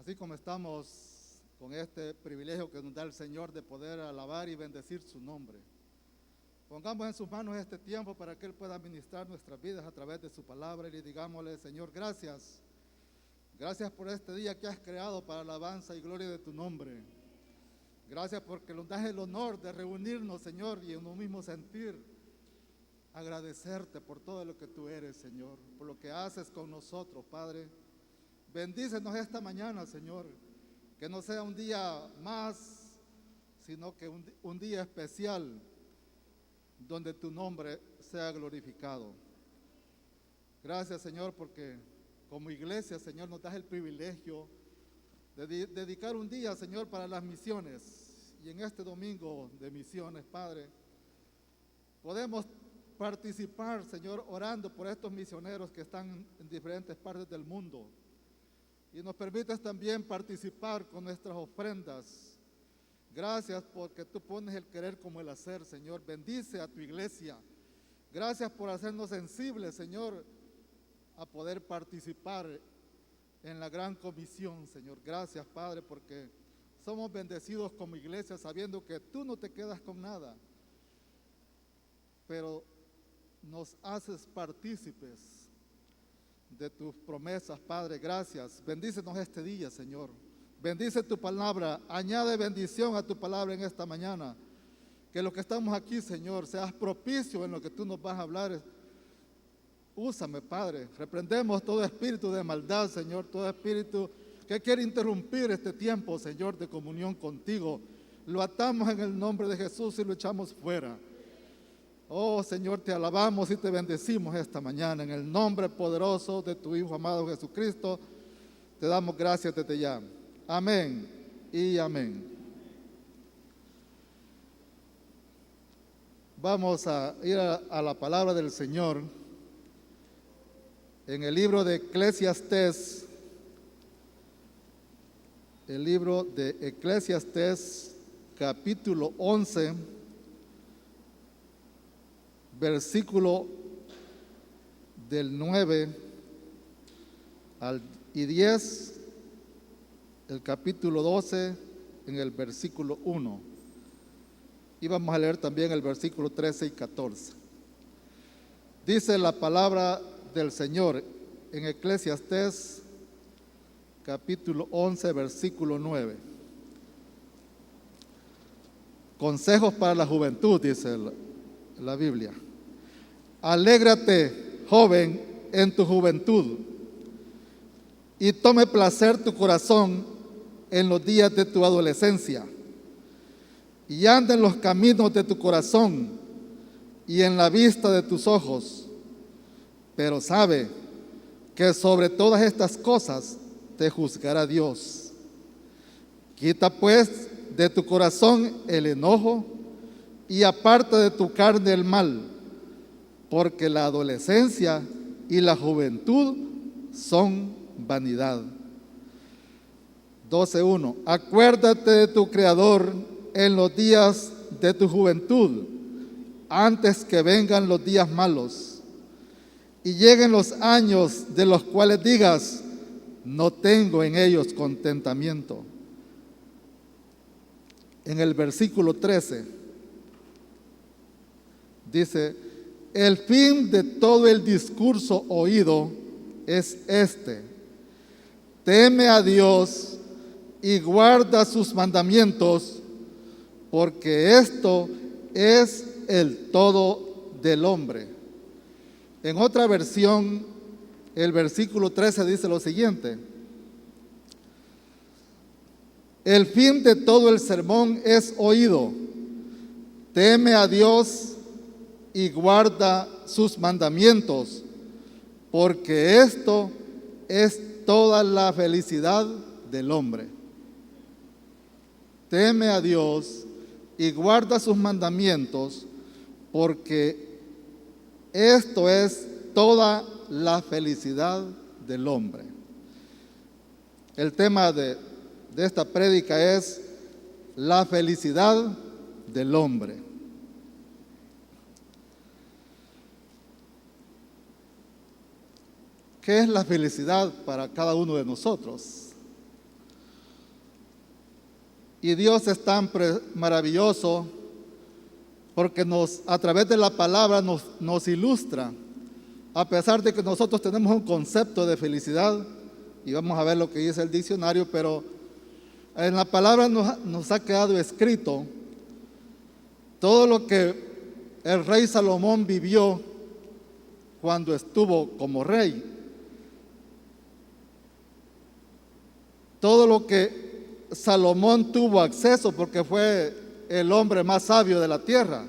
Así como estamos con este privilegio que nos da el Señor de poder alabar y bendecir su nombre, pongamos en sus manos este tiempo para que Él pueda ministrar nuestras vidas a través de su palabra y le digámosle: Señor, gracias. Gracias por este día que has creado para alabanza y gloria de tu nombre. Gracias porque nos das el honor de reunirnos, Señor, y en un mismo sentir agradecerte por todo lo que tú eres, Señor, por lo que haces con nosotros, Padre. Bendícenos esta mañana, Señor, que no sea un día más, sino que un día especial donde tu nombre sea glorificado. Gracias, Señor, porque como iglesia, Señor, nos das el privilegio de dedicar un día, Señor, para las misiones. Y en este domingo de misiones, Padre, podemos participar, Señor, orando por estos misioneros que están en diferentes partes del mundo. Y nos permites también participar con nuestras ofrendas. Gracias porque tú pones el querer como el hacer, Señor. Bendice a tu iglesia. Gracias por hacernos sensibles, Señor, a poder participar en la gran comisión, Señor. Gracias, Padre, porque somos bendecidos como iglesia sabiendo que tú no te quedas con nada, pero nos haces partícipes de tus promesas, Padre. Gracias. Bendícenos este día, Señor. Bendice tu palabra. Añade bendición a tu palabra en esta mañana. Que lo que estamos aquí, Señor, seas propicio en lo que tú nos vas a hablar. Úsame, Padre. Reprendemos todo espíritu de maldad, Señor, todo espíritu que quiere interrumpir este tiempo, Señor, de comunión contigo. Lo atamos en el nombre de Jesús y lo echamos fuera. Oh, Señor, te alabamos y te bendecimos esta mañana. En el nombre poderoso de tu Hijo amado Jesucristo, te damos gracias desde ya. Amén y amén. Vamos a ir a la palabra del Señor. En el libro de Eclesiastés, capítulo 11, versículo del 9 y 10, el capítulo 12 en el versículo 1. Y vamos a leer también el versículo 13 y 14. Dice la palabra del Señor en Eclesiastés capítulo 11 versículo 9. Consejos para la juventud, dice la Biblia. Alégrate, joven, en tu juventud, y tome placer tu corazón en los días de tu adolescencia, y anda en los caminos de tu corazón y en la vista de tus ojos. Pero sabe que sobre todas estas cosas te juzgará Dios. Quita pues de tu corazón el enojo y aparta de tu carne el mal, porque la adolescencia y la juventud son vanidad. 12:1. Acuérdate de tu Creador en los días de tu juventud, antes que vengan los días malos y lleguen los años de los cuales digas: no tengo en ellos contentamiento. En el versículo 13 dice: el fin de todo el discurso oído es este: teme a Dios y guarda sus mandamientos, porque esto es el todo del hombre. En otra versión, el versículo 13 dice lo siguiente: el fin de todo el sermón es oído: teme a Dios y guarda sus mandamientos, porque esto es toda la felicidad del hombre. Teme a Dios y guarda sus mandamientos, porque esto es toda la felicidad del hombre. El tema de esta prédica es la felicidad del hombre. ¿Qué es la felicidad para cada uno de nosotros? Y Dios es tan maravilloso porque a través de la palabra nos ilustra. A pesar de que nosotros tenemos un concepto de felicidad, y vamos a ver lo que dice el diccionario, pero en la palabra nos ha quedado escrito todo lo que el rey Salomón vivió cuando estuvo como rey. Todo lo que Salomón tuvo acceso porque fue el hombre más sabio de la tierra.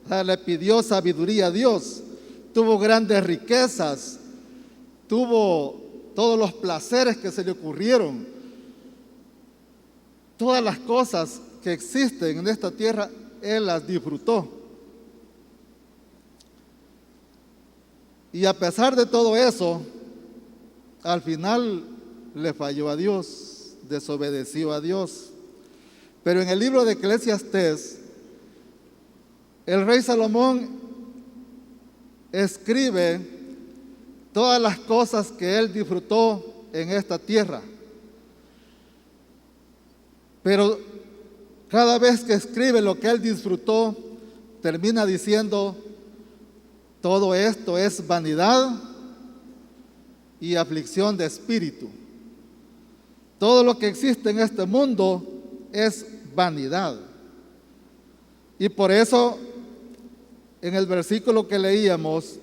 O sea, le pidió sabiduría a Dios. Tuvo grandes riquezas. Tuvo todos los placeres que se le ocurrieron. Todas las cosas que existen en esta tierra, él las disfrutó. Y a pesar de todo eso, al final le falló a Dios, desobedeció a Dios. Pero en el libro de Eclesiastés, el rey Salomón escribe todas las cosas que él disfrutó en esta tierra. Pero cada vez que escribe lo que él disfrutó, termina diciendo: todo esto es vanidad y aflicción de espíritu. Todo lo que existe en este mundo es vanidad. Y por eso, en el versículo que leíamos,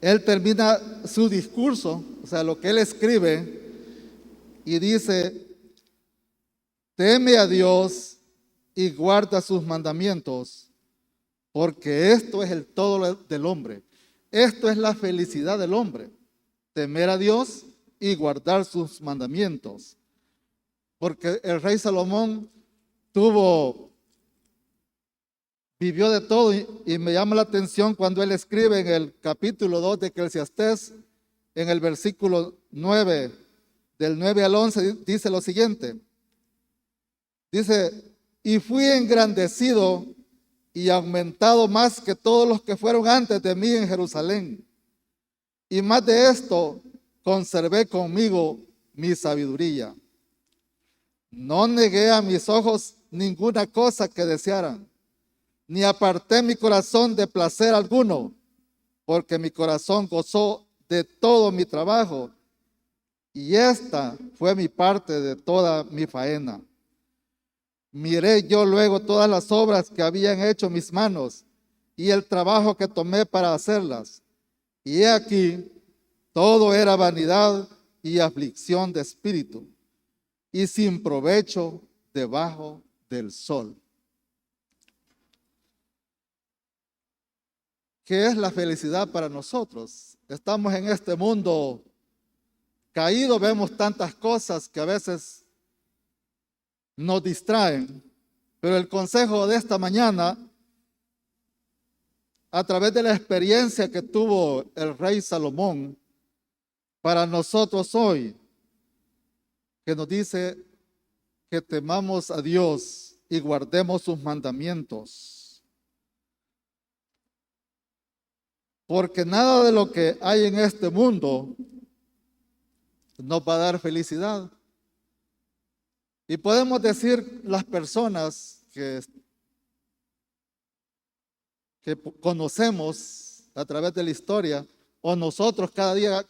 él termina su discurso, o sea, lo que él escribe, y dice: teme a Dios y guarda sus mandamientos, porque esto es el todo del hombre. Esto es la felicidad del hombre, temer a Dios y guardar sus mandamientos. Porque el rey Salomón vivió de todo, y me llama la atención cuando él escribe en el capítulo 2 de Eclesiastés, en el versículo 9, del 9 al 11, dice lo siguiente. Dice: y fui engrandecido y aumentado más que todos los que fueron antes de mí en Jerusalén. Y más de esto, conservé conmigo mi sabiduría. No negué a mis ojos ninguna cosa que desearan, ni aparté mi corazón de placer alguno, porque mi corazón gozó de todo mi trabajo, y esta fue mi parte de toda mi faena. Miré yo luego todas las obras que habían hecho mis manos, y el trabajo que tomé para hacerlas. Y he aquí, todo era vanidad y aflicción de espíritu, y sin provecho debajo del sol. ¿Qué es la felicidad para nosotros? Estamos en este mundo caído, vemos tantas cosas que a veces nos distraen, pero el consejo de esta mañana, a través de la experiencia que tuvo el rey Salomón, para nosotros hoy, que nos dice que temamos a Dios y guardemos sus mandamientos. Porque nada de lo que hay en este mundo nos va a dar felicidad. Y podemos decir las personas que conocemos a través de la historia, o nosotros cada día,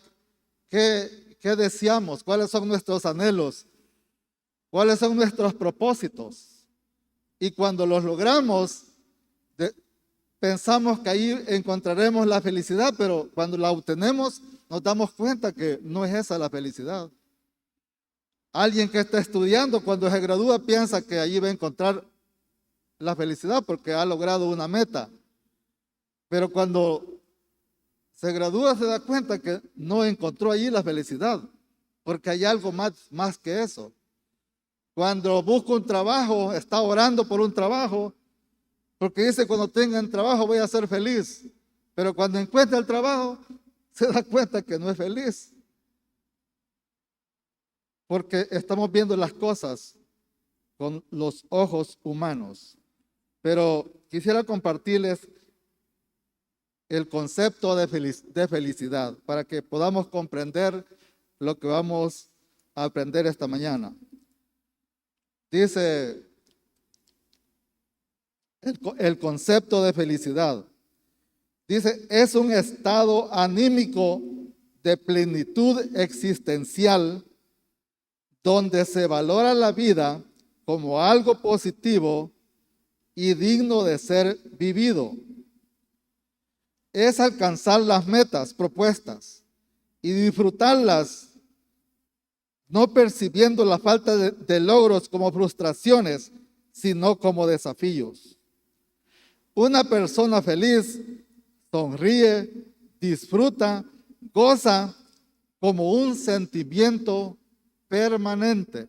¿qué deseamos? ¿Cuáles son nuestros anhelos? ¿Cuáles son nuestros propósitos? Y cuando los logramos, pensamos que ahí encontraremos la felicidad, pero cuando la obtenemos, nos damos cuenta que no es esa la felicidad. Alguien que está estudiando, cuando se gradúa, piensa que allí va a encontrar la felicidad porque ha logrado una meta. Pero cuando se gradúa, se da cuenta que no encontró allí la felicidad, porque hay algo más que eso. Cuando busca un trabajo, está orando por un trabajo, porque dice: cuando tenga un trabajo voy a ser feliz. Pero cuando encuentra el trabajo, se da cuenta que no es feliz. Porque estamos viendo las cosas con los ojos humanos. Pero quisiera compartirles el concepto de felicidad para que podamos comprender lo que vamos a aprender esta mañana. Dice el concepto de felicidad. Dice, es un estado anímico de plenitud existencial donde se valora la vida como algo positivo y digno de ser vivido. Es alcanzar las metas propuestas y disfrutarlas, no percibiendo la falta de logros como frustraciones, sino como desafíos. Una persona feliz sonríe, disfruta, goza como un sentimiento permanente.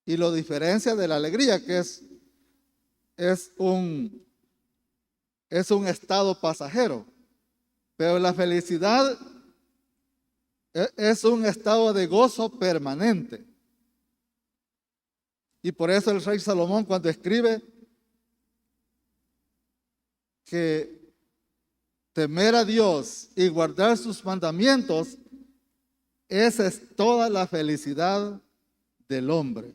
Y lo diferencia de la alegría, que es un estado pasajero. Pero la felicidad es un estado de gozo permanente. Y por eso el rey Salomón, cuando escribe que temer a Dios y guardar sus mandamientos, esa es toda la felicidad del hombre.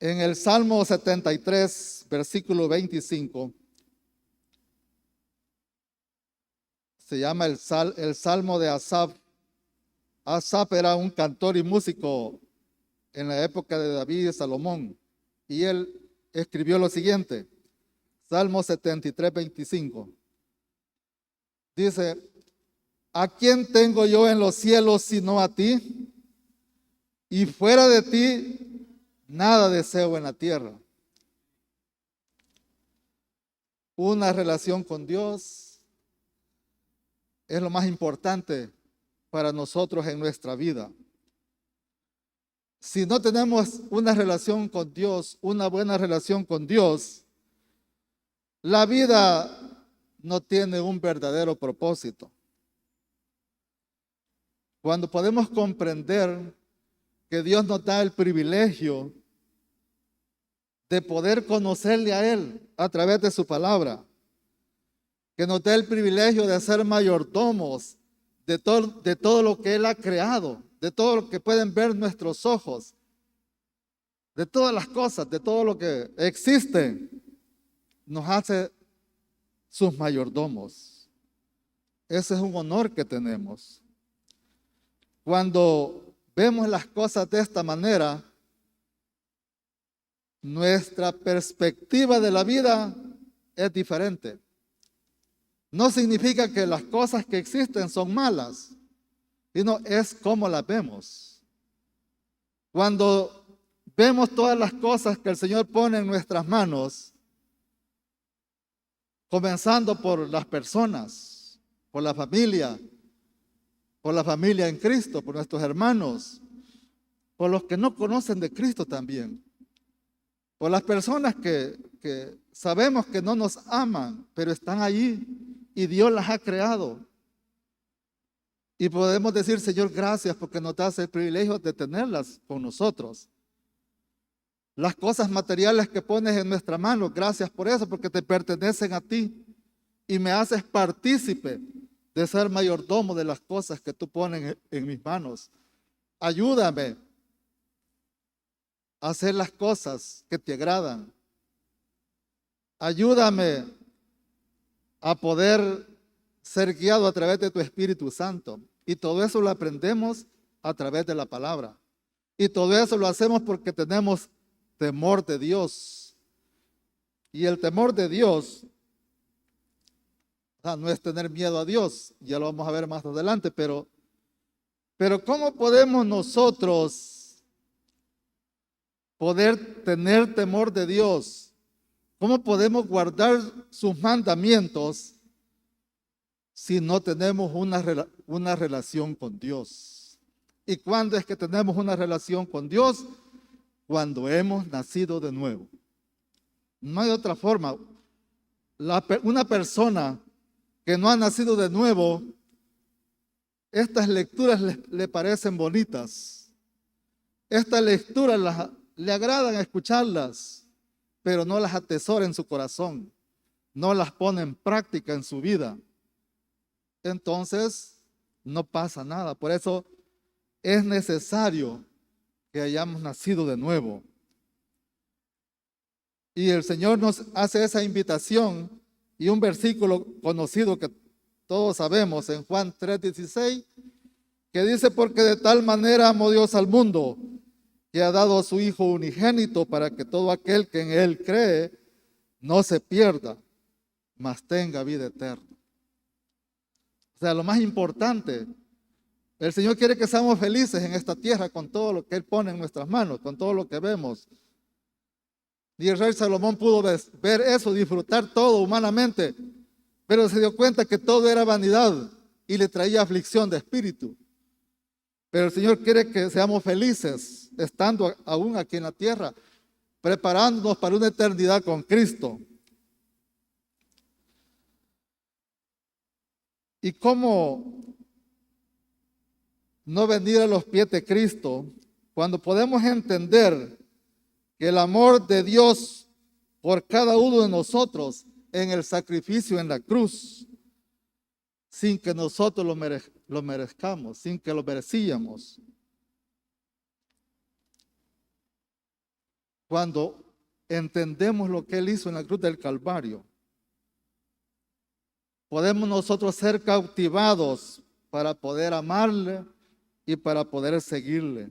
En el Salmo 73, versículo 25, se llama el Salmo de Asaf. Asaf era un cantor y músico en la época de David y Salomón. Y él escribió lo siguiente, Salmo 73, 25. Dice, ¿a quién tengo yo en los cielos sino a ti? Y fuera de ti, nada deseo en la tierra. Una relación con Dios es lo más importante para nosotros en nuestra vida. Si no tenemos una relación con Dios, una buena relación con Dios, la vida no tiene un verdadero propósito. Cuando podemos comprender que Dios nos da el privilegio de poder conocerle a Él a través de su palabra, que nos da el privilegio de ser mayordomos de todo lo que Él ha creado, de todo lo que pueden ver nuestros ojos, de todas las cosas, de todo lo que existe, nos hace sus mayordomos. Ese es un honor que tenemos. Cuando vemos las cosas de esta manera, nuestra perspectiva de la vida es diferente. No significa que las cosas que existen son malas, sino es como las vemos. Cuando vemos todas las cosas que el Señor pone en nuestras manos, comenzando por las personas, por la familia en Cristo, por nuestros hermanos, por los que no conocen de Cristo también, por las personas que sabemos que no nos aman, pero están allí y Dios las ha creado. Y podemos decir, Señor, gracias porque nos das el privilegio de tenerlas con nosotros. Las cosas materiales que pones en nuestra mano, gracias por eso, porque te pertenecen a ti. Y me haces partícipe de ser mayordomo de las cosas que tú pones en mis manos. Ayúdame a hacer las cosas que te agradan. Ayúdame a poder ser guiado a través de tu Espíritu Santo. Y todo eso lo aprendemos a través de la palabra. Y todo eso lo hacemos porque tenemos temor de Dios. Y el temor de Dios, no es tener miedo a Dios, ya lo vamos a ver más adelante, pero ¿cómo podemos nosotros poder tener temor de Dios? ¿Cómo podemos guardar sus mandamientos si no tenemos una relación con Dios? ¿Y cuándo es que tenemos una relación con Dios? Cuando hemos nacido de nuevo. No hay otra forma. Una persona que no ha nacido de nuevo, estas lecturas le parecen bonitas. Estas lecturas le agradan escucharlas, pero no las atesora en su corazón, no las pone en práctica en su vida. Entonces, no pasa nada. Por eso es necesario que hayamos nacido de nuevo. Y el Señor nos hace esa invitación, y un versículo conocido que todos sabemos en Juan 3:16, que dice: porque de tal manera amó Dios al mundo, que ha dado a su Hijo unigénito, para que todo aquel que en Él cree no se pierda, mas tenga vida eterna. O sea, lo más importante, el Señor quiere que seamos felices en esta tierra con todo lo que Él pone en nuestras manos, con todo lo que vemos. Y el rey Salomón pudo ver eso, disfrutar todo humanamente, pero se dio cuenta que todo era vanidad y le traía aflicción de espíritu. Pero el Señor quiere que seamos felices estando aún aquí en la tierra, preparándonos para una eternidad con Cristo. ¿Y cómo no venir a los pies de Cristo cuando podemos entender que el amor de Dios por cada uno de nosotros en el sacrificio en la cruz, sin que nosotros lo merezcamos, sin que lo merecíamos? Cuando entendemos lo que Él hizo en la cruz del Calvario, podemos nosotros ser cautivados para poder amarle y para poder seguirle.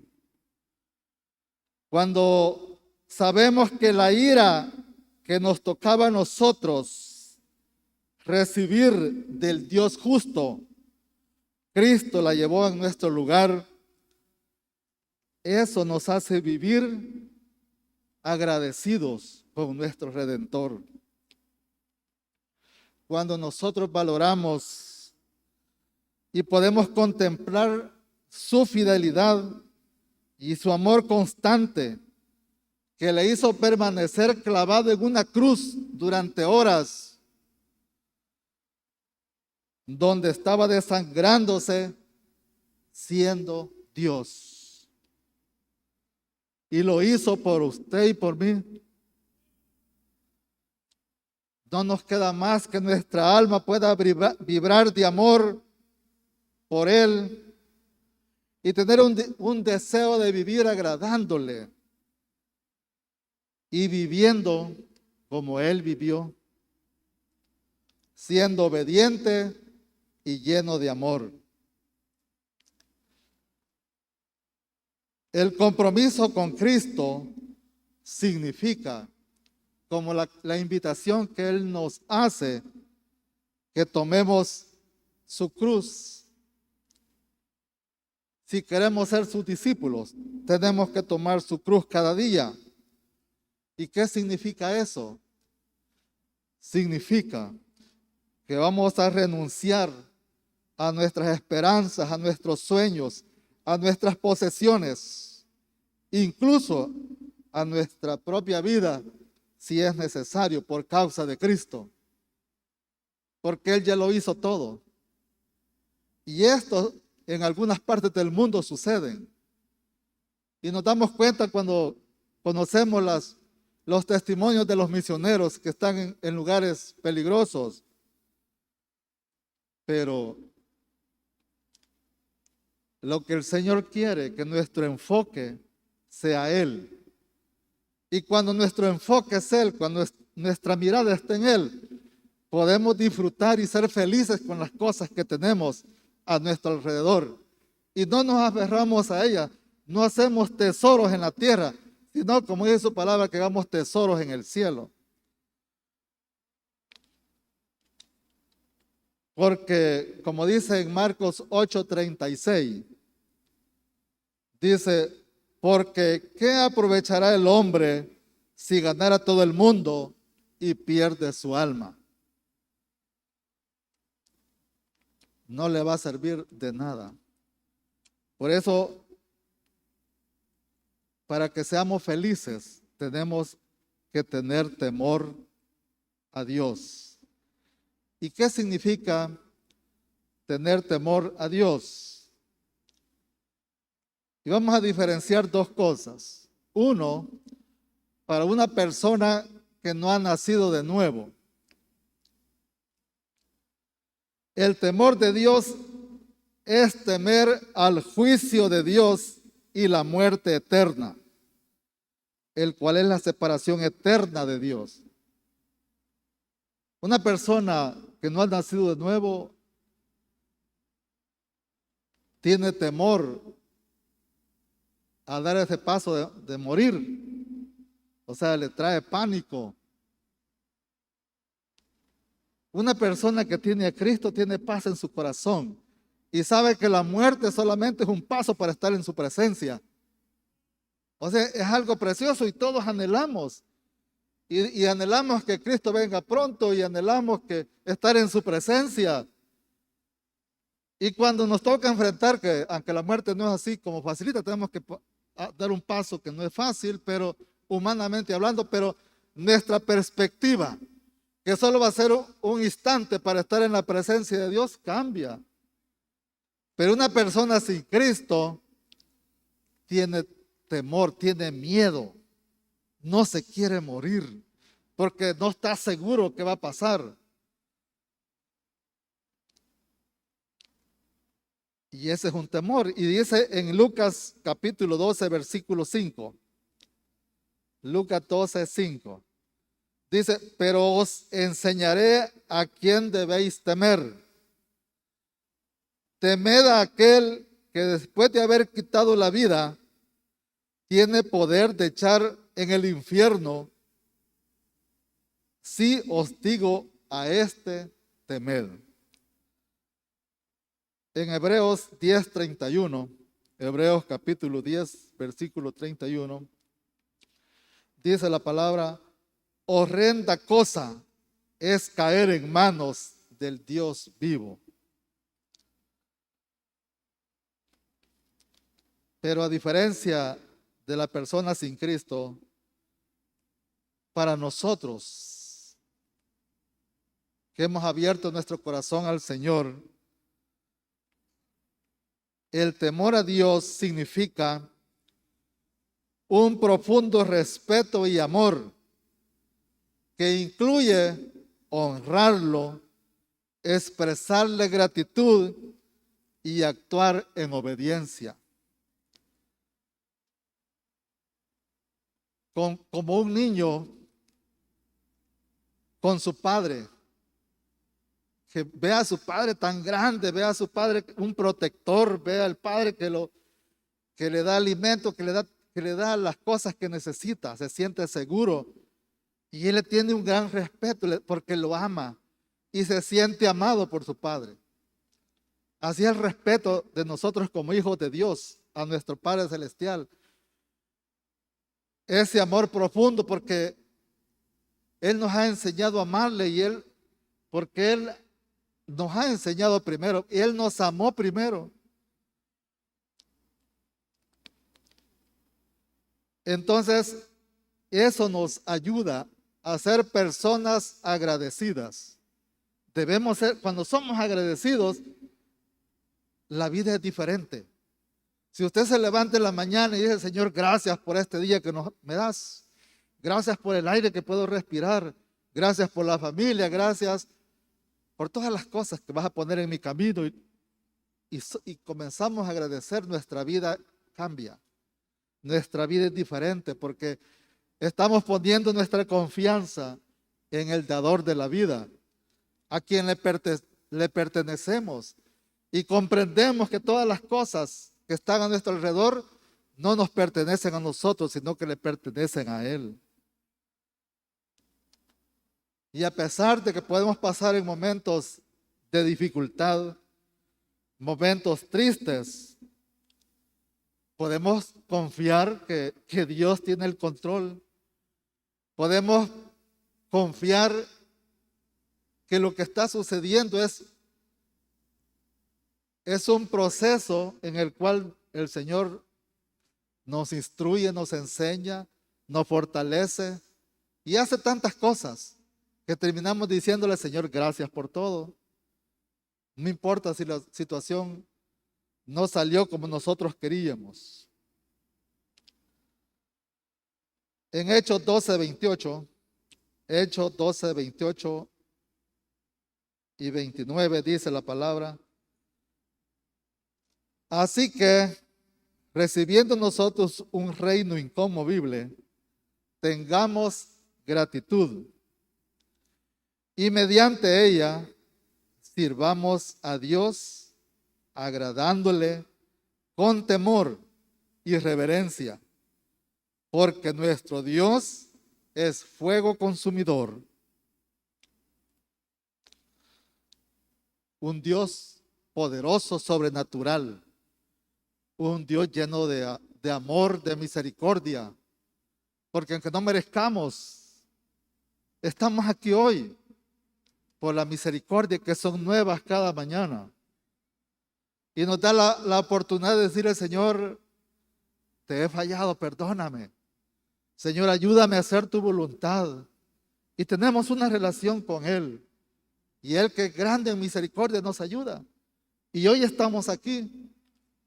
Cuando sabemos que la ira que nos tocaba a nosotros recibir del Dios justo, Cristo la llevó en nuestro lugar, eso nos hace vivir agradecidos con nuestro Redentor. Cuando nosotros valoramos y podemos contemplar su fidelidad y su amor constante, que le hizo permanecer clavado en una cruz durante horas, donde estaba desangrándose siendo Dios. Y lo hizo por usted y por mí. No nos queda más que nuestra alma pueda vibrar de amor por Él y tener un deseo de vivir agradándole y viviendo como Él vivió, siendo obediente y lleno de amor. El compromiso con Cristo significa, como la invitación que Él nos hace, que tomemos su cruz. Si queremos ser sus discípulos, tenemos que tomar su cruz cada día. ¿Y qué significa eso? Significa que vamos a renunciar a nuestras esperanzas, a nuestros sueños, a nuestras posesiones, incluso a nuestra propia vida, si es necesario, por causa de Cristo, porque Él ya lo hizo todo. Y esto en algunas partes del mundo sucede. Y nos damos cuenta cuando conocemos los testimonios de los misioneros que están en lugares peligrosos. Pero lo que el Señor quiere, que nuestro enfoque sea Él. Y cuando nuestro enfoque es Él, cuando nuestra mirada está en Él, podemos disfrutar y ser felices con las cosas que tenemos a nuestro alrededor. Y no nos aferramos a ellas, no hacemos tesoros en la tierra, sino, como dice su palabra, que hagamos tesoros en el cielo. Porque, como dice en Marcos 8:36, dice: porque ¿qué aprovechará el hombre si ganara todo el mundo y pierde su alma? No le va a servir de nada. Por eso, para que seamos felices, tenemos que tener temor a Dios. ¿Y qué significa tener temor a Dios? Y vamos a diferenciar dos cosas. Uno, para una persona que no ha nacido de nuevo. El temor de Dios es temer al juicio de Dios y la muerte eterna, el cual es la separación eterna de Dios. Una persona que no ha nacido de nuevo tiene temor a dar ese paso de morir. O sea, le trae pánico. Una persona que tiene a Cristo tiene paz en su corazón y sabe que la muerte solamente es un paso para estar en su presencia. O sea, es algo precioso y todos anhelamos. Y anhelamos que Cristo venga pronto y anhelamos que estar en su presencia. Y cuando nos toca enfrentar, que aunque la muerte no es así como facilita, tenemos que dar un paso que no es fácil, pero humanamente hablando, pero nuestra perspectiva, que solo va a ser un instante para estar en la presencia de Dios, cambia. Pero una persona sin Cristo tiene temor, tiene miedo, no se quiere morir, porque no está seguro qué va a pasar. Y ese es un temor. Y dice en Lucas capítulo 12, versículo 5. Lucas 12, 5. Dice, pero os enseñaré a quién debéis temer. Temed a aquel que después de haber quitado la vida, tiene poder de echar en el infierno. Si os digo a este, temed. En Hebreos 10:31, Hebreos capítulo 10, versículo 31, dice la palabra, horrenda cosa es caer en manos del Dios vivo. Pero a diferencia de la persona sin Cristo, para nosotros que hemos abierto nuestro corazón al Señor, el temor a Dios significa un profundo respeto y amor que incluye honrarlo, expresarle gratitud y actuar en obediencia. Como un niño con su padre, que ve a su padre tan grande, ve a su padre un protector, ve al padre que le da alimento, que le da las cosas que necesita, se siente seguro. Y él le tiene un gran respeto porque lo ama y se siente amado por su padre. Así es el respeto de nosotros como hijos de Dios a nuestro Padre Celestial. Ese amor profundo porque Él nos ha enseñado a amarle porque Él nos ha enseñado primero, y Él nos amó primero. Entonces, eso nos ayuda a ser personas agradecidas. Debemos ser, cuando somos agradecidos, la vida es diferente. Si usted se levanta en la mañana y dice, Señor, gracias por este día que me das. Gracias por el aire que puedo respirar. Gracias por la familia. Gracias por todas las cosas que vas a poner en mi camino. Y comenzamos a agradecer, nuestra vida cambia. Nuestra vida es diferente porque estamos poniendo nuestra confianza en el dador de la vida, a quien le pertenecemos. Y comprendemos que todas las cosas que están a nuestro alrededor no nos pertenecen a nosotros, sino que le pertenecen a Él. Y a pesar de que podemos pasar en momentos de dificultad, momentos tristes, podemos confiar que Dios tiene el control. Podemos confiar que lo que está sucediendo es un proceso en el cual el Señor nos instruye, nos enseña, nos fortalece y hace tantas cosas que terminamos diciéndole, Señor, gracias por todo. No importa si la situación no salió como nosotros queríamos. En Hechos 12:28, Hechos 12:28 y 29 dice la palabra, Así que, recibiendo nosotros un reino inconmovible, tengamos gratitud y mediante ella sirvamos a Dios agradándole con temor y reverencia, porque nuestro Dios es fuego consumidor, un Dios poderoso, sobrenatural, un Dios lleno de amor, de misericordia, porque aunque no merezcamos, estamos aquí hoy por la misericordia que son nuevas cada mañana. Y nos da la oportunidad de decirle: Señor, te he fallado, perdóname. Señor, ayúdame a hacer tu voluntad. Y tenemos una relación con Él. Y Él, que es grande en misericordia, nos ayuda. Y hoy estamos aquí.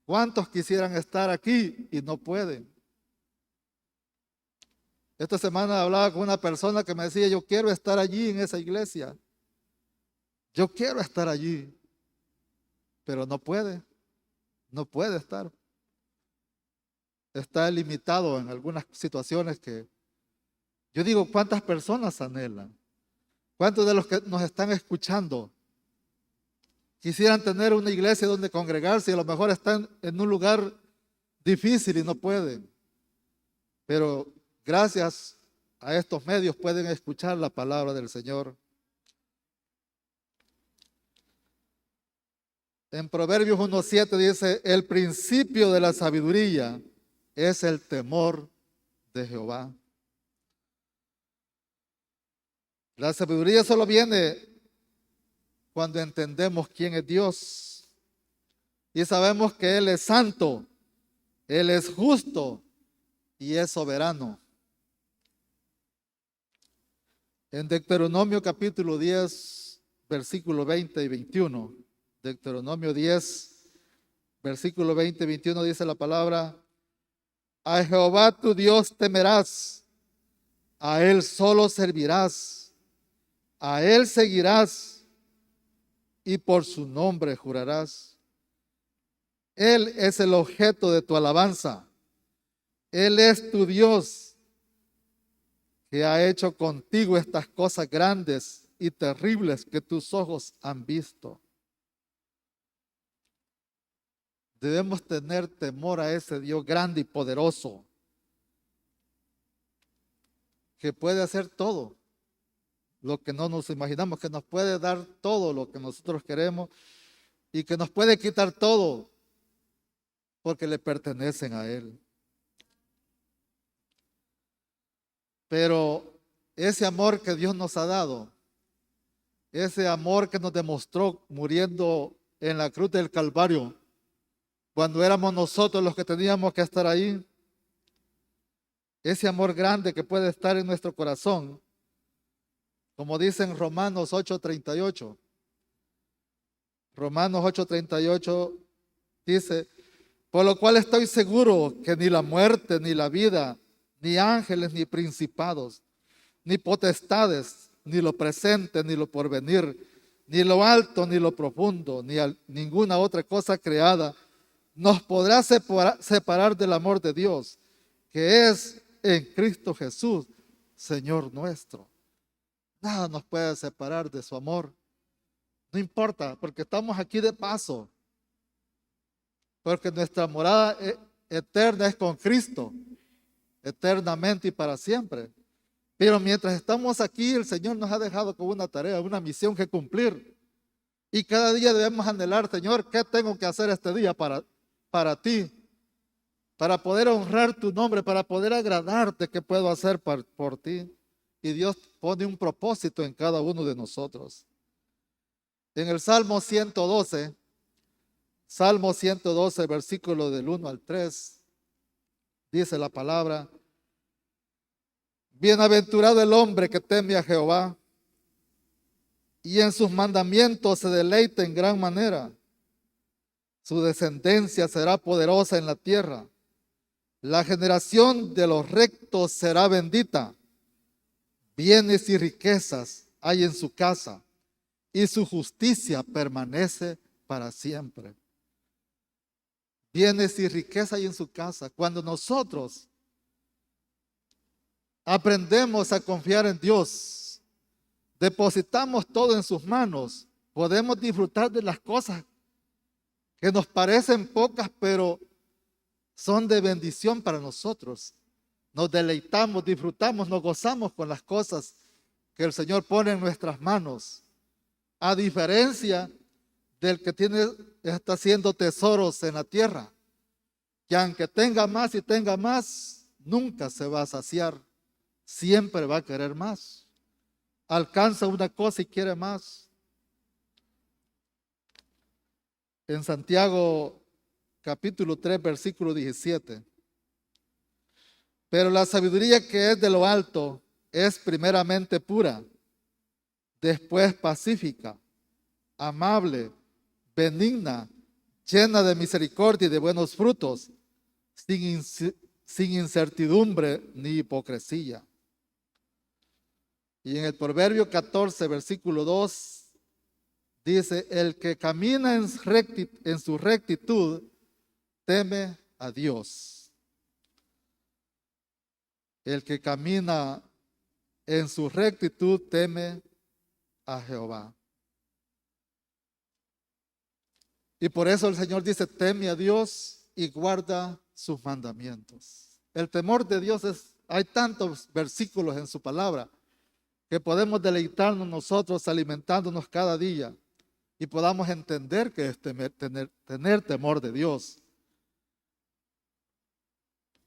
¿Cuántos quisieran estar aquí y no pueden? Esta semana hablaba con una persona que me decía: yo quiero estar allí en esa iglesia. Yo quiero estar allí. Pero no puede estar. Está limitado en algunas situaciones que yo digo: ¿cuántas personas anhelan? ¿Cuántos de los que nos están escuchando quisieran tener una iglesia donde congregarse y a lo mejor están en un lugar difícil y no pueden? Pero gracias a estos medios pueden escuchar la palabra del Señor. En Proverbios 1:7 dice: el principio de la sabiduría es el temor de Jehová. La sabiduría solo viene cuando entendemos quién es Dios y sabemos que Él es santo, Él es justo y es soberano. En Deuteronomio capítulo 10, versículo 20 y 21, Deuteronomio 10, versículo 20 y 21 dice la palabra: a Jehová tu Dios temerás, a Él solo servirás, a Él seguirás y por su nombre jurarás. Él es el objeto de tu alabanza. Él es tu Dios, que ha hecho contigo estas cosas grandes y terribles que tus ojos han visto. Debemos tener temor a ese Dios grande y poderoso, que puede hacer todo lo que no nos imaginamos, que nos puede dar todo lo que nosotros queremos y que nos puede quitar todo porque le pertenecen a Él. Pero ese amor que Dios nos ha dado, ese amor que nos demostró muriendo en la cruz del Calvario, cuando éramos nosotros los que teníamos que estar ahí, ese amor grande que puede estar en nuestro corazón, como dice en Romanos 8:38. Romanos 8:38 dice: por lo cual estoy seguro que ni la muerte, ni la vida, ni ángeles, ni principados, ni potestades, ni lo presente, ni lo porvenir, ni lo alto, ni lo profundo, ni ninguna otra cosa creada nos podrá separar del amor de Dios, que es en Cristo Jesús, Señor nuestro. Nada nos puede separar de su amor. No importa, porque estamos aquí de paso. Porque nuestra morada eterna es con Cristo, eternamente y para siempre. Pero mientras estamos aquí, el Señor nos ha dejado con una tarea, una misión que cumplir. Y cada día debemos anhelar: Señor, ¿qué tengo que hacer este día para ti? Para poder honrar tu nombre, para poder agradarte, ¿qué puedo hacer por ti? Y Dios pone un propósito en cada uno de nosotros. En el Salmo 112, versículo del 1 al 3, dice la palabra: bienaventurado el hombre que teme a Jehová y en sus mandamientos se deleita en gran manera. Su descendencia será poderosa en la tierra. La generación de los rectos será bendita. Bienes y riquezas hay en su casa, y su justicia permanece para siempre. bienes y riqueza hay en su casa. Cuando nosotros aprendemos a confiar en Dios, depositamos todo en sus manos, podemos disfrutar de las cosas que nos parecen pocas, pero son de bendición para nosotros. Nos deleitamos, disfrutamos, nos gozamos con las cosas que el Señor pone en nuestras manos. A diferencia del que está haciendo tesoros en la tierra, que aunque tenga más y tenga más, nunca se va a saciar. Siempre va a querer más. Alcanza una cosa y quiere más. En Santiago capítulo 3, versículo 17. Pero la sabiduría que es de lo alto es primeramente pura, después pacífica, amable, benigna, llena de misericordia y de buenos frutos, sin incertidumbre ni hipocresía. Y en el Proverbio 14, versículo 2, dice: el que camina en su rectitud teme a Dios. El que camina en su rectitud teme a Jehová. Y por eso el Señor dice: teme a Dios y guarda sus mandamientos. El temor de Dios hay tantos versículos en su palabra que podemos deleitarnos nosotros alimentándonos cada día y podamos entender que es tener temor de Dios.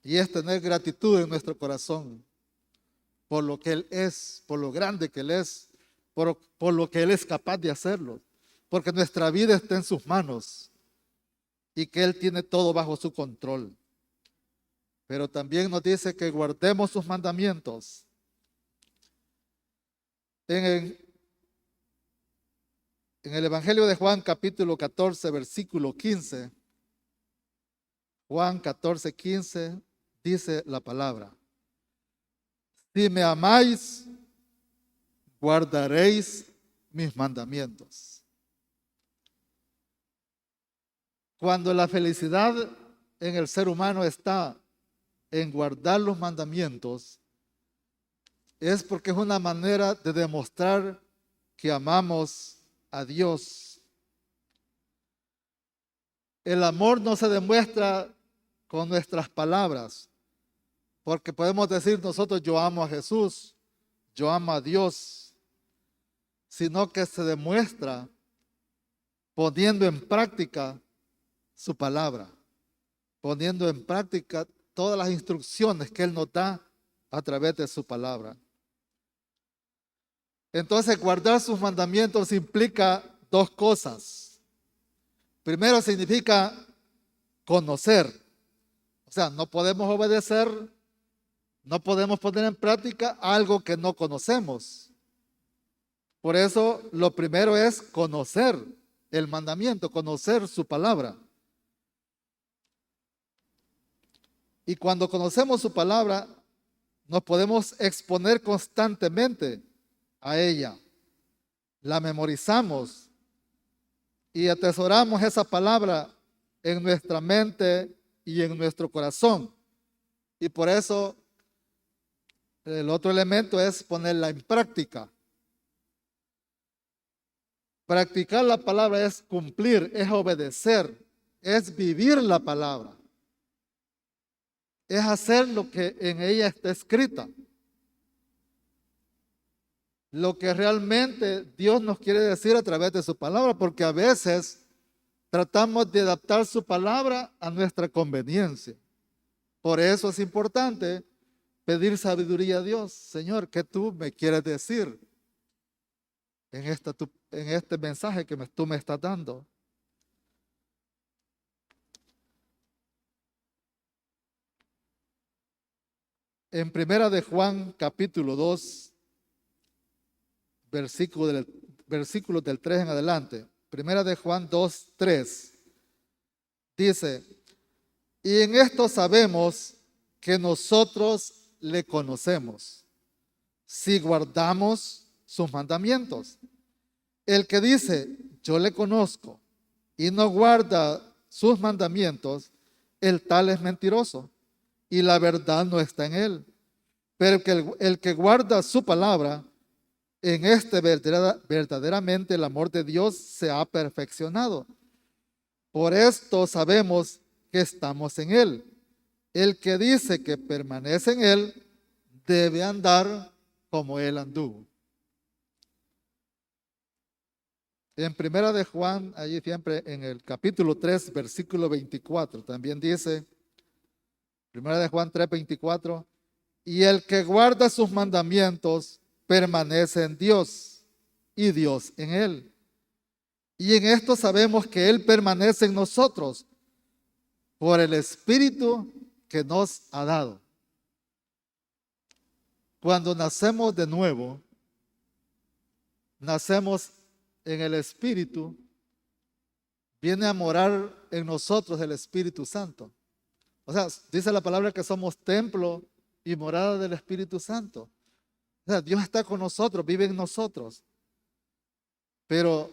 Y es tener gratitud en nuestro corazón por lo que Él es, por lo grande que Él es, por lo que Él es capaz de hacerlo. Porque nuestra vida está en sus manos y que Él tiene todo bajo su control. Pero también nos dice que guardemos sus mandamientos. En el Evangelio de Juan capítulo 14, versículo 15, Juan 14, 15, dice la palabra: si me amáis, guardaréis mis mandamientos. Cuando la felicidad en el ser humano está en guardar los mandamientos, es porque es una manera de demostrar que amamos a Dios. El amor no se demuestra con nuestras palabras, porque podemos decir nosotros: yo amo a Jesús, yo amo a Dios, sino que se demuestra poniendo en práctica su palabra, poniendo en práctica todas las instrucciones que Él nos da a través de su palabra. Entonces, guardar sus mandamientos implica dos cosas. Primero, significa conocer. O sea, no podemos obedecer, no podemos poner en práctica algo que no conocemos. Por eso, lo primero es conocer el mandamiento, conocer su palabra. Y cuando conocemos su palabra, nos podemos exponer constantemente a ella. La memorizamos y atesoramos esa palabra en nuestra mente y en nuestro corazón. Y por eso el otro elemento es ponerla en práctica. Practicar la palabra es cumplir, es obedecer, es vivir la palabra. Es hacer lo que en ella está escrita. Lo que realmente Dios nos quiere decir a través de su palabra, porque a veces tratamos de adaptar su palabra a nuestra conveniencia. Por eso es importante pedir sabiduría a Dios. Señor, ¿qué tú me quieres decir en este mensaje que tú me estás dando? En Primera de Juan capítulo 2, versículos del 3 en adelante. Primera de Juan 2, 3. Dice: y en esto sabemos que nosotros le conocemos, si guardamos sus mandamientos. El que dice: yo le conozco, y no guarda sus mandamientos, el tal es mentiroso y la verdad no está en él. Pero el que guarda su palabra, en este verdaderamente el amor de Dios se ha perfeccionado. Por esto sabemos que estamos en él. El que dice que permanece en él debe andar como él anduvo. En primera de Juan, allí siempre en el capítulo 3, versículo 24, también dice, primera de Juan 3, 24, y el que guarda sus mandamientos permanece en Dios y Dios en él. Y en esto sabemos que él permanece en nosotros por el Espíritu que nos ha dado. Cuando nacemos de nuevo, nacemos en el Espíritu, viene a morar en nosotros el Espíritu Santo. O sea, dice la palabra que somos templo y morada del Espíritu Santo. O sea, Dios está con nosotros, vive en nosotros. Pero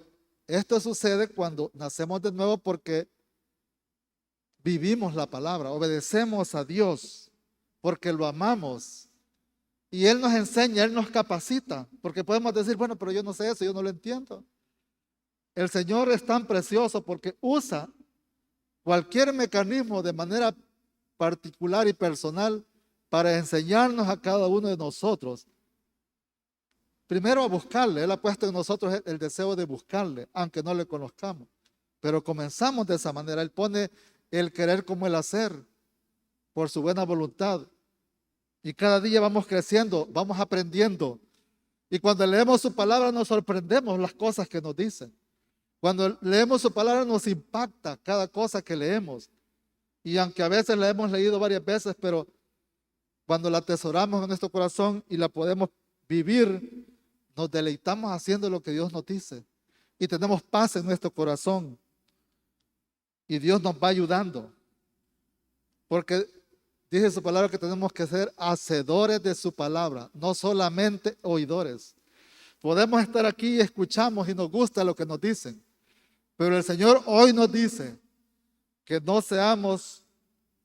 esto sucede cuando nacemos de nuevo porque vivimos la palabra, obedecemos a Dios porque lo amamos. Y Él nos enseña, Él nos capacita, porque podemos decir, bueno, pero yo no sé eso, yo no lo entiendo. El Señor es tan precioso porque usa cualquier mecanismo de manera particular y personal para enseñarnos a cada uno de nosotros. Primero a buscarle, Él ha puesto en nosotros el deseo de buscarle, aunque no le conozcamos. Pero comenzamos de esa manera, Él pone el querer como el hacer, por su buena voluntad. Y cada día vamos creciendo, vamos aprendiendo. Y cuando leemos su palabra nos sorprendemos las cosas que nos dicen. Cuando leemos su palabra nos impacta cada cosa que leemos. Y aunque a veces la hemos leído varias veces, pero cuando la atesoramos en nuestro corazón y la podemos vivir, nos deleitamos haciendo lo que Dios nos dice. Y tenemos paz en nuestro corazón. Y Dios nos va ayudando. Porque dice su palabra que tenemos que ser hacedores de su palabra, no solamente oidores. Podemos estar aquí y escuchamos y nos gusta lo que nos dicen. Pero el Señor hoy nos dice que no seamos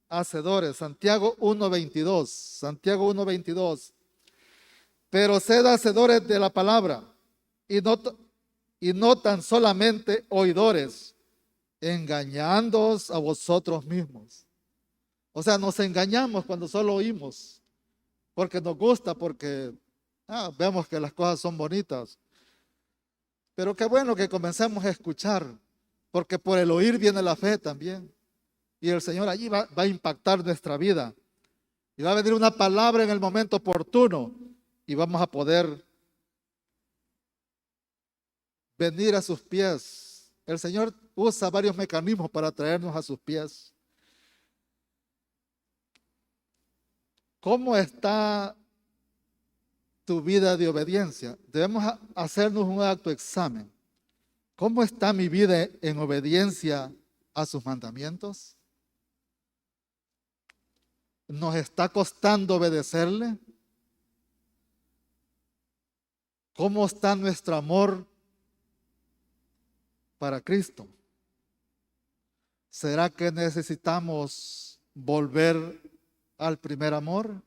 hacedores. Santiago 1:22. Santiago 1:22. Pero sed hacedores de la palabra y no tan solamente oidores, engañándoos a vosotros mismos. O sea, nos engañamos cuando solo oímos, porque nos gusta, porque vemos que las cosas son bonitas. Pero qué bueno que comencemos a escuchar, porque por el oír viene la fe también. Y el Señor allí va a impactar nuestra vida. Y va a venir una palabra en el momento oportuno y vamos a poder venir a sus pies. El Señor usa varios mecanismos para traernos a sus pies. ¿Cómo está tu vida de obediencia? Debemos hacernos un autoexamen. ¿Cómo está mi vida en obediencia a sus mandamientos? ¿Nos está costando obedecerle? ¿Cómo está nuestro amor para Cristo? ¿Será que necesitamos volver al primer amor?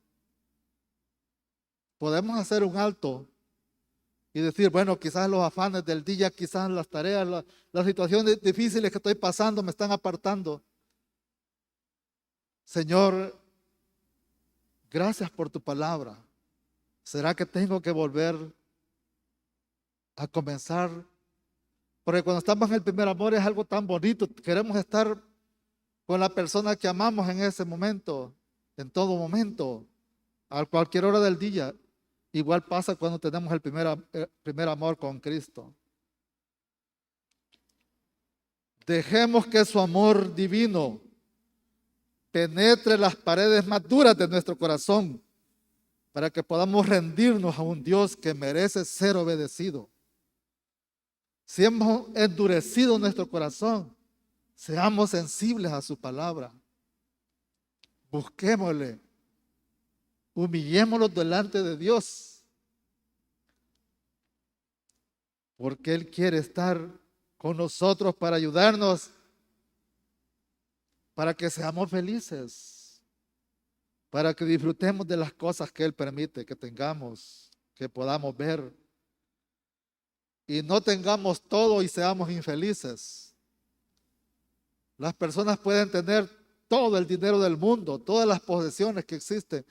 Podemos hacer un alto y decir, bueno, quizás los afanes del día, quizás las tareas, las situaciones difíciles que estoy pasando me están apartando. Señor, gracias por tu palabra. ¿Será que tengo que volver a comenzar? Porque cuando estamos en el primer amor es algo tan bonito. Queremos estar con la persona que amamos en ese momento, en todo momento, a cualquier hora del día. Igual pasa cuando tenemos el primer amor con Cristo. Dejemos que su amor divino penetre las paredes más duras de nuestro corazón para que podamos rendirnos a un Dios que merece ser obedecido. Si hemos endurecido nuestro corazón, seamos sensibles a su palabra. Busquémosle. Humillémoslo delante de Dios. Porque Él quiere estar con nosotros para ayudarnos para que seamos felices, para que disfrutemos de las cosas que Él permite que tengamos, que podamos ver, y no tengamos todo y seamos infelices. Las personas pueden tener todo el dinero del mundo, todas las posesiones que existen,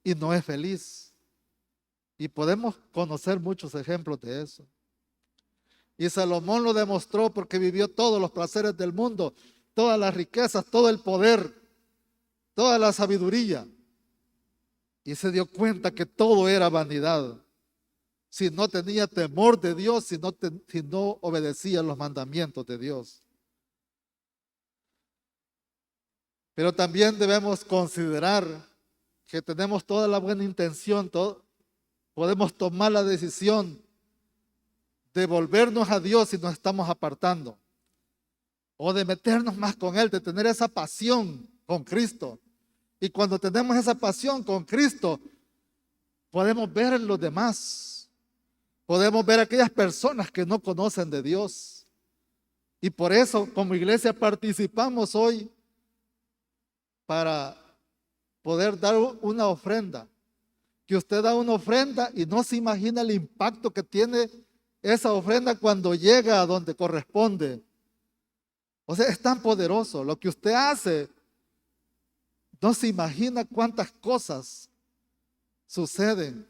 y no es feliz. Y podemos conocer muchos ejemplos de eso. Y Salomón lo demostró porque vivió todos los placeres del mundo, todas las riquezas, todo el poder, toda la sabiduría. Y se dio cuenta que todo era vanidad. Si no tenía temor de Dios, si no obedecía los mandamientos de Dios. Pero también debemos considerar que tenemos toda la buena intención, podemos tomar la decisión de volvernos a Dios si nos estamos apartando, o de meternos más con Él, de tener esa pasión con Cristo. Y cuando tenemos esa pasión con Cristo, podemos ver en los demás, podemos ver a aquellas personas que no conocen de Dios. Y por eso, como iglesia, participamos hoy para poder dar una ofrenda. Que usted da una ofrenda y no se imagina el impacto que tiene esa ofrenda cuando llega a donde corresponde. O sea, es tan poderoso. Lo que usted hace, no se imagina cuántas cosas suceden.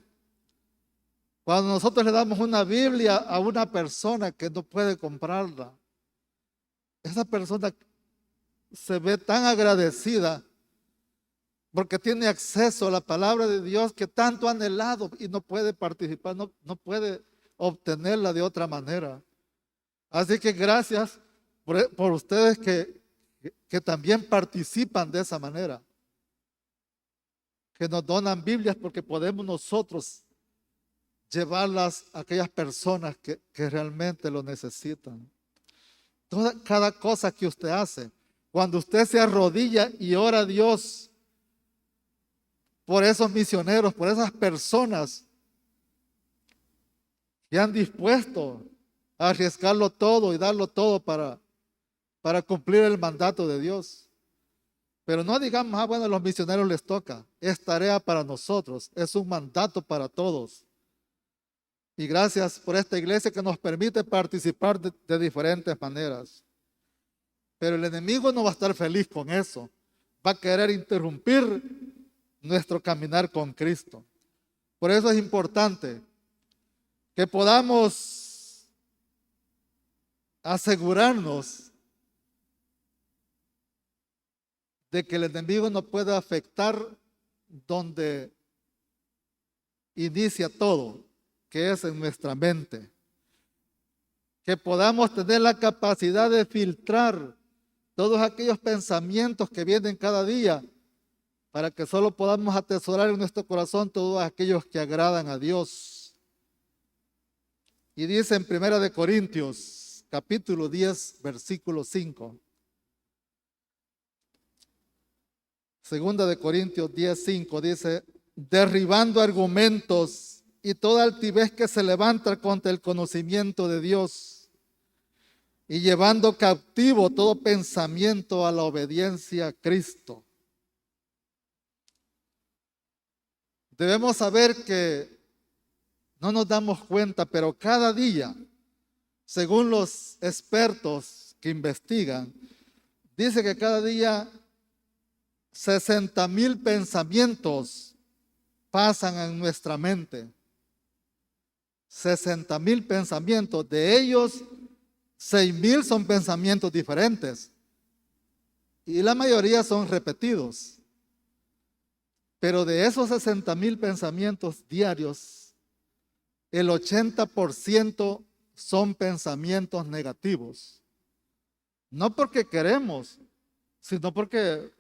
Cuando nosotros le damos una Biblia a una persona que no puede comprarla, esa persona se ve tan agradecida porque tiene acceso a la palabra de Dios que tanto ha anhelado y no puede participar, no puede obtenerla de otra manera. Así que gracias por ustedes que también participan de esa manera, que nos donan Biblias porque podemos nosotros llevarlas a aquellas personas que realmente lo necesitan. Cada cosa que usted hace, cuando usted se arrodilla y ora a Dios por esos misioneros, por esas personas que han dispuesto a arriesgarlo todo y darlo todo para cumplir el mandato de Dios. Pero no digamos, bueno, a los misioneros les toca. Es tarea para nosotros, es un mandato para todos. Y gracias por esta iglesia que nos permite participar de diferentes maneras. Pero el enemigo no va a estar feliz con eso. Va a querer interrumpir nuestro caminar con Cristo. Por eso es importante que podamos asegurarnos de que el enemigo no pueda afectar donde inicia todo, que es en nuestra mente. Que podamos tener la capacidad de filtrar todos aquellos pensamientos que vienen cada día, para que solo podamos atesorar en nuestro corazón todos aquellos que agradan a Dios. Y dice en 1 Corintios, capítulo 10, versículo 5. 2 Corintios 10, 5 dice: derribando argumentos y toda altivez que se levanta contra el conocimiento de Dios, y llevando cautivo todo pensamiento a la obediencia a Cristo. Debemos saber que no nos damos cuenta, pero cada día, según los expertos que investigan, dice que cada día 60,000 pensamientos pasan en nuestra mente. 60,000 pensamientos, de ellos 6,000 son pensamientos diferentes y la mayoría son repetidos. Pero de esos 60,000 pensamientos diarios, el 80% son pensamientos negativos. No porque queremos, sino porque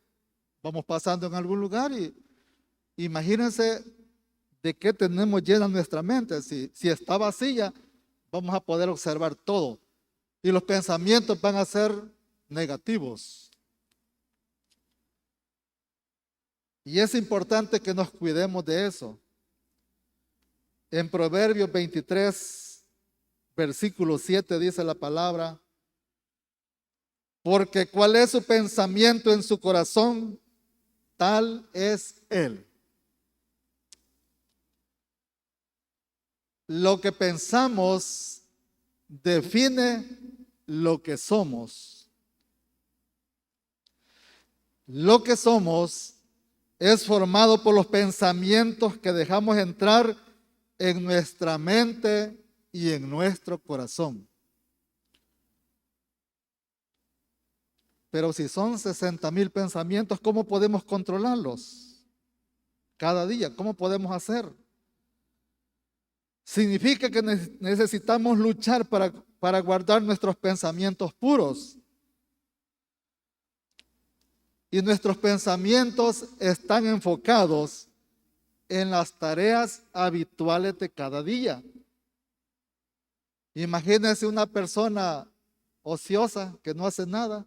vamos pasando en algún lugar y imagínense de qué tenemos llena nuestra mente. Si está vacía, vamos a poder observar todo. Y los pensamientos van a ser negativos. Y es importante que nos cuidemos de eso. En Proverbios 23, versículo 7 dice la palabra: porque cuál es su pensamiento en su corazón, tal es él. Lo que pensamos define lo que somos. Lo que somos es formado por los pensamientos que dejamos entrar en nuestra mente y en nuestro corazón. Pero si son 60,000 pensamientos, ¿cómo podemos controlarlos? Cada día, ¿cómo podemos hacer? Significa que necesitamos luchar para guardar nuestros pensamientos puros. Y nuestros pensamientos están enfocados en las tareas habituales de cada día. Imagínense una persona ociosa que no hace nada.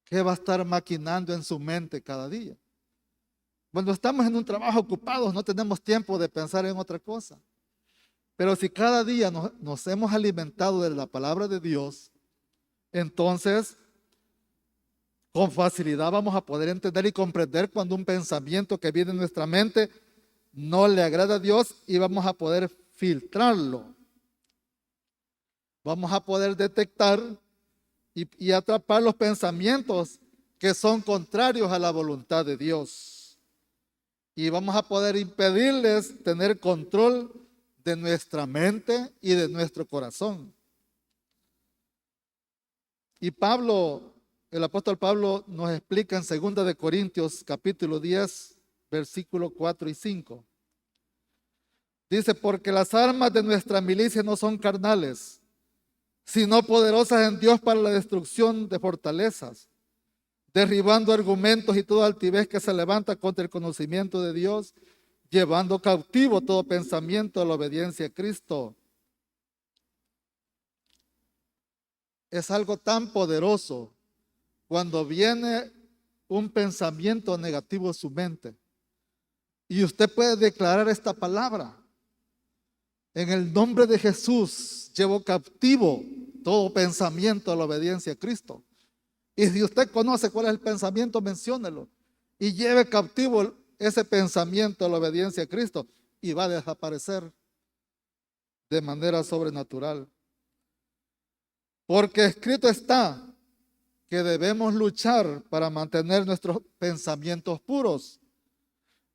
¿Qué va a estar maquinando en su mente cada día? Cuando estamos en un trabajo ocupados, no tenemos tiempo de pensar en otra cosa. Pero si cada día nos hemos alimentado de la palabra de Dios, entonces con facilidad vamos a poder entender y comprender cuando un pensamiento que viene en nuestra mente no le agrada a Dios y vamos a poder filtrarlo. Vamos a poder detectar y atrapar los pensamientos que son contrarios a la voluntad de Dios. Y vamos a poder impedirles tener control de nuestra mente y de nuestro corazón. Y Pablo, el apóstol Pablo nos explica en 2 de Corintios capítulo 10, versículo 4 y 5. Dice, porque las armas de nuestra milicia no son carnales, sino poderosas en Dios para la destrucción de fortalezas, derribando argumentos y toda altivez que se levanta contra el conocimiento de Dios, llevando cautivo todo pensamiento a la obediencia a Cristo. Es algo tan poderoso cuando viene un pensamiento negativo a su mente. Y usted puede declarar esta palabra. En el nombre de Jesús, llevo cautivo todo pensamiento a la obediencia a Cristo. Y si usted conoce cuál es el pensamiento, menciónelo. Y lleve cautivo ese pensamiento a la obediencia a Cristo. Y va a desaparecer de manera sobrenatural. Porque escrito está que debemos luchar para mantener nuestros pensamientos puros.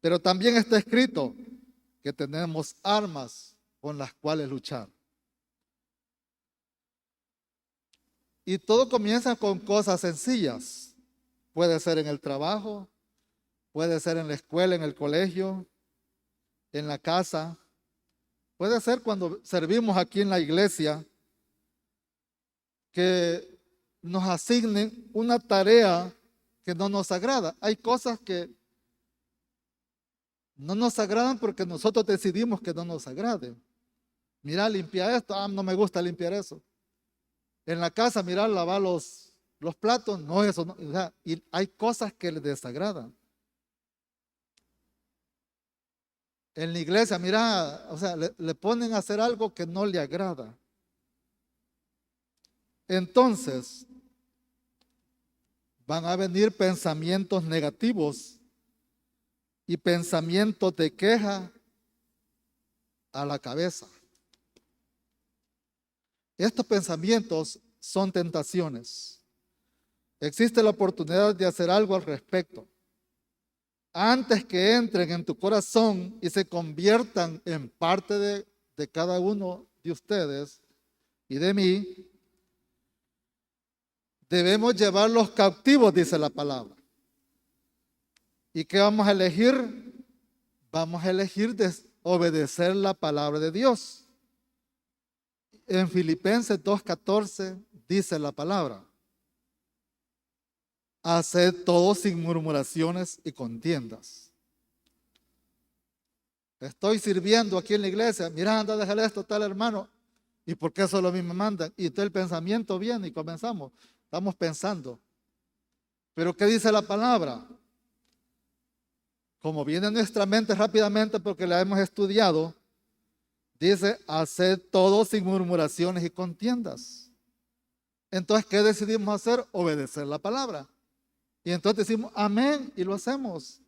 Pero también está escrito que tenemos armas con las cuales luchar. Y todo comienza con cosas sencillas. Puede ser en el trabajo, puede ser en la escuela, en el colegio, en la casa. Puede ser cuando servimos aquí en la iglesia, que nos asignen una tarea que no nos agrada. Hay cosas que no nos agradan porque nosotros decidimos que no nos agraden. Mira, limpiar esto, no me gusta limpiar eso. En la casa, mira, lavar los platos, no, eso no. O sea, y hay cosas que les desagradan. En la iglesia, mira, o sea, le ponen a hacer algo que no le agrada. Entonces, van a venir pensamientos negativos y pensamientos de queja a la cabeza. Estos pensamientos son tentaciones. Existe la oportunidad de hacer algo al respecto. Antes que entren en tu corazón y se conviertan en parte de cada uno de ustedes y de mí, debemos llevarlos cautivos, dice la palabra. ¿Y qué vamos a elegir? Vamos a elegir obedecer la palabra de Dios. En Filipenses 2:14 dice la palabra: haced todo sin murmuraciones y contiendas. Estoy sirviendo aquí en la iglesia, mira, anda a dejar esto tal hermano, ¿y por qué solo a mí me mandan? Y todo el pensamiento viene y comenzamos, estamos pensando. Pero ¿qué dice la palabra? Como viene a nuestra mente rápidamente porque la hemos estudiado, dice, haced todo sin murmuraciones y contiendas. Entonces, ¿qué decidimos hacer? Obedecer la palabra. Y entonces decimos amén y lo hacemos.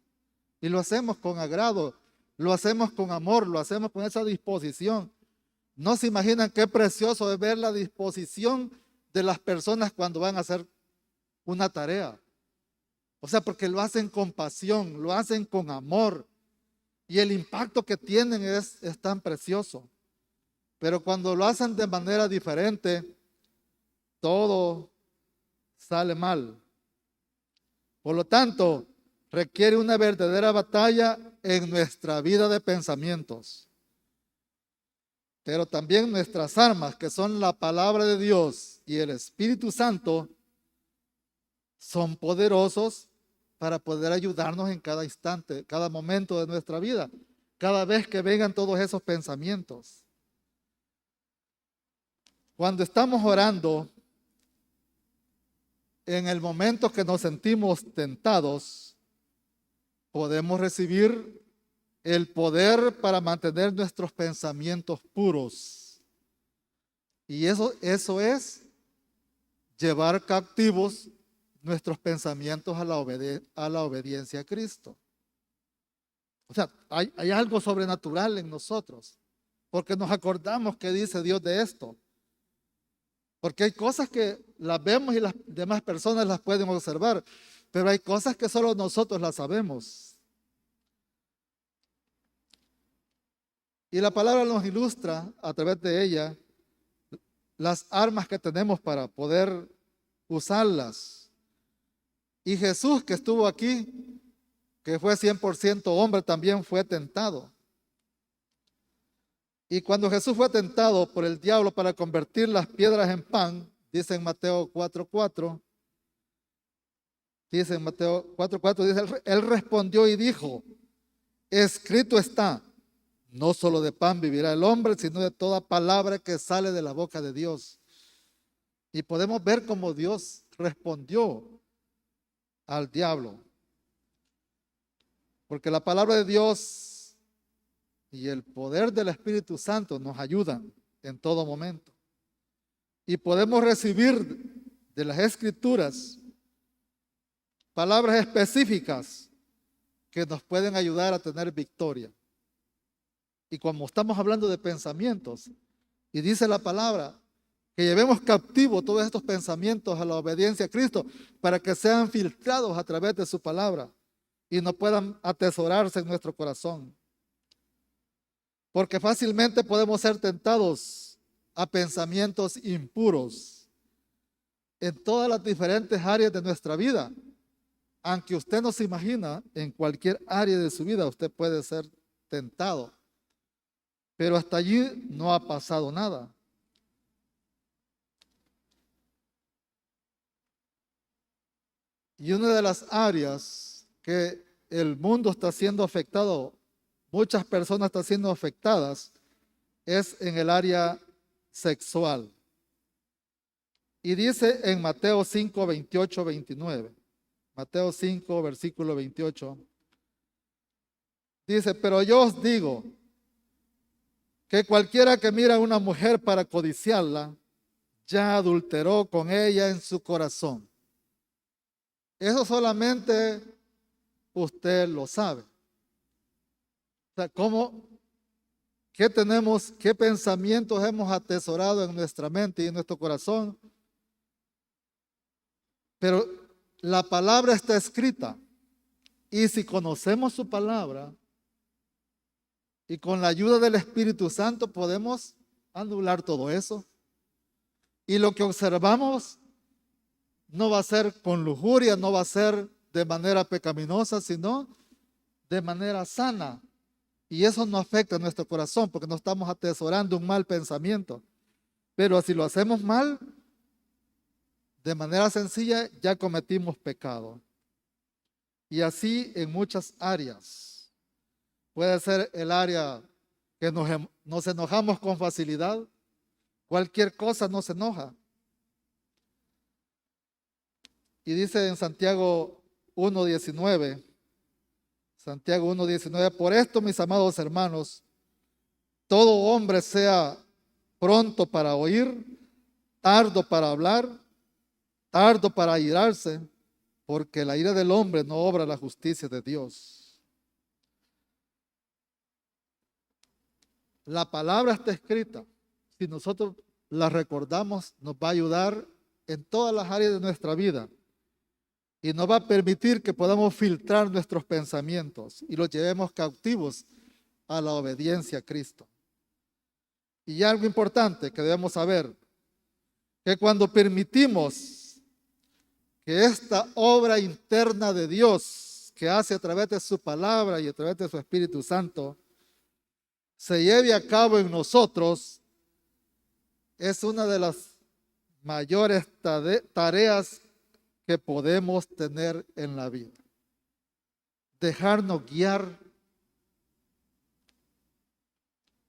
Y lo hacemos con agrado, lo hacemos con amor, lo hacemos con esa disposición. No se imaginan qué precioso es ver la disposición de las personas cuando van a hacer una tarea. O sea, porque lo hacen con pasión, lo hacen con amor. Y el impacto que tienen es tan precioso. Pero cuando lo hacen de manera diferente, todo sale mal. Por lo tanto, requiere una verdadera batalla en nuestra vida de pensamientos. Pero también nuestras armas, que son la palabra de Dios y el Espíritu Santo, son poderosos para poder ayudarnos en cada instante, cada momento de nuestra vida, cada vez que vengan todos esos pensamientos. Cuando estamos orando, en el momento que nos sentimos tentados, podemos recibir el poder para mantener nuestros pensamientos puros. Y eso es llevar captivos nuestros pensamientos a la obediencia a Cristo. O sea, hay algo sobrenatural en nosotros, porque nos acordamos que dice Dios de esto. Porque hay cosas que las vemos y las demás personas las pueden observar, pero hay cosas que solo nosotros las sabemos. Y la palabra nos ilustra a través de ella las armas que tenemos para poder usarlas. Y Jesús, que estuvo aquí, que fue 100% hombre, también fue tentado. Y cuando Jesús fue tentado por el diablo para convertir las piedras en pan, dice en Mateo 4:4, dice en Mateo 4:4, dice, él respondió y dijo, escrito está, no solo de pan vivirá el hombre, sino de toda palabra que sale de la boca de Dios. Y podemos ver cómo Dios respondió al diablo. Porque la palabra de Dios y el poder del Espíritu Santo nos ayudan en todo momento. Y podemos recibir de las Escrituras palabras específicas que nos pueden ayudar a tener victoria. Y como estamos hablando de pensamientos, y dice la palabra, que llevemos cautivo todos estos pensamientos a la obediencia a Cristo para que sean filtrados a través de su palabra y no puedan atesorarse en nuestro corazón. Porque fácilmente podemos ser tentados a pensamientos impuros en todas las diferentes áreas de nuestra vida. Aunque usted no se imagina, en cualquier área de su vida usted puede ser tentado. Pero hasta allí no ha pasado nada. Y una de las áreas que el mundo está siendo afectado, muchas personas están siendo afectadas, es en el área sexual. Y dice en Mateo 5, 28, 29. Mateo 5, versículo 28. Dice, pero yo os digo que cualquiera que mira a una mujer para codiciarla, ya adulteró con ella en su corazón. Eso solamente usted lo sabe. O sea, qué pensamientos hemos atesorado en nuestra mente y en nuestro corazón. Pero la palabra está escrita. Y si conocemos su palabra, y con la ayuda del Espíritu Santo podemos anular todo eso. Y lo que observamos no va a ser con lujuria, no va a ser de manera pecaminosa, sino de manera sana. Y eso no afecta a nuestro corazón porque no estamos atesorando un mal pensamiento. Pero si lo hacemos mal, de manera sencilla, ya cometimos pecado. Y así en muchas áreas. Puede ser el área que nos enojamos con facilidad. Cualquier cosa nos enoja. Y dice en Santiago 1:19, Santiago 1:19, por esto, mis amados hermanos, todo hombre sea pronto para oír, tardo para hablar tardo para airarse, porque la ira del hombre no obra la justicia de Dios. La palabra está escrita. Si nosotros la recordamos, nos va a ayudar en todas las áreas de nuestra vida y nos va a permitir que podamos filtrar nuestros pensamientos y los llevemos cautivos a la obediencia a Cristo. Y algo importante que debemos saber, que cuando permitimos que esta obra interna de Dios que hace a través de su palabra y a través de su Espíritu Santo se lleve a cabo en nosotros, es una de las mayores tareas que podemos tener en la vida. Dejarnos guiar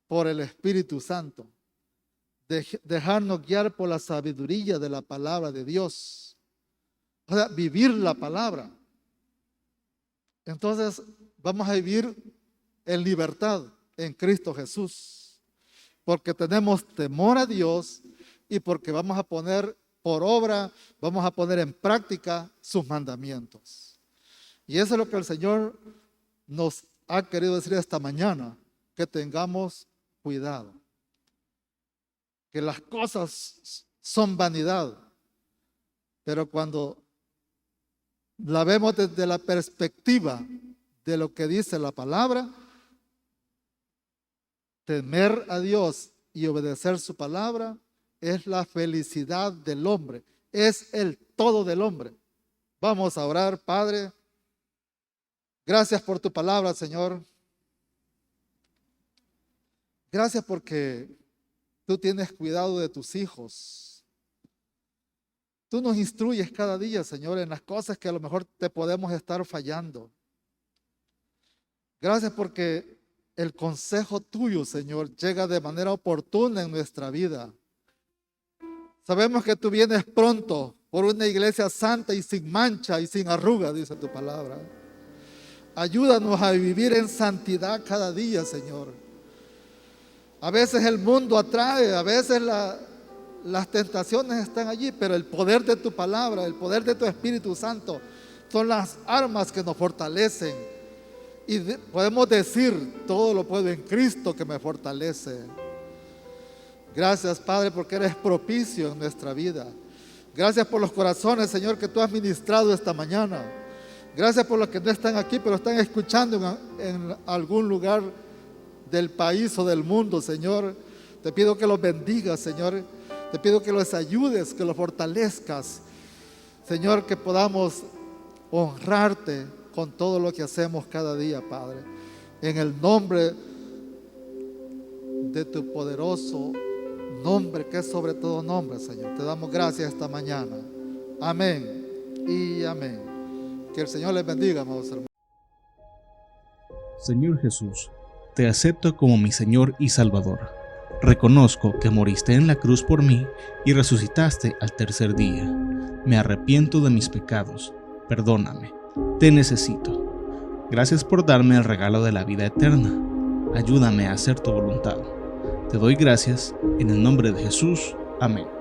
por el Espíritu Santo. Dejarnos guiar por la sabiduría de la palabra de Dios. O sea, vivir la palabra. Entonces vamos a vivir en libertad en Cristo Jesús. Porque tenemos temor a Dios y porque vamos a poner por obra, vamos a poner en práctica sus mandamientos. Y eso es lo que el Señor nos ha querido decir esta mañana, que tengamos cuidado. Que las cosas son vanidad, pero cuando la vemos desde la perspectiva de lo que dice la palabra, temer a Dios y obedecer su palabra es la felicidad del hombre, es el todo del hombre. Vamos a orar. Padre, gracias por tu palabra, Señor. Gracias porque tú tienes cuidado de tus hijos. Tú nos instruyes cada día, Señor, en las cosas que a lo mejor te podemos estar fallando. Gracias porque el consejo tuyo, Señor, llega de manera oportuna en nuestra vida. Sabemos que tú vienes pronto por una iglesia santa y sin mancha y sin arruga, dice tu palabra. Ayúdanos a vivir en santidad cada día, Señor. A veces el mundo atrae, a veces las tentaciones están allí, pero el poder de tu palabra, el poder de tu Espíritu Santo son las armas que nos fortalecen. Y podemos decir, todo lo puedo en Cristo que me fortalece. Gracias, Padre, porque eres propicio en nuestra vida. Gracias por los corazones, Señor, que tú has ministrado esta mañana. Gracias por los que no están aquí, pero están escuchando en algún lugar del país o del mundo, Señor. Te pido que los bendigas, Señor. Te pido que los ayudes, que los fortalezcas. Señor, que podamos honrarte con todo lo que hacemos cada día, Padre. En el nombre de tu poderoso nombre, que es sobre todo nombre, Señor. Te damos gracias esta mañana. Amén y amén. Que el Señor les bendiga, amados hermanos. Señor Jesús, te acepto como mi Señor y Salvador. Reconozco que moriste en la cruz por mí y resucitaste al tercer día. Me arrepiento de mis pecados. Perdóname. Te necesito. Gracias por darme el regalo de la vida eterna. Ayúdame a hacer tu voluntad. Te doy gracias en el nombre de Jesús. Amén.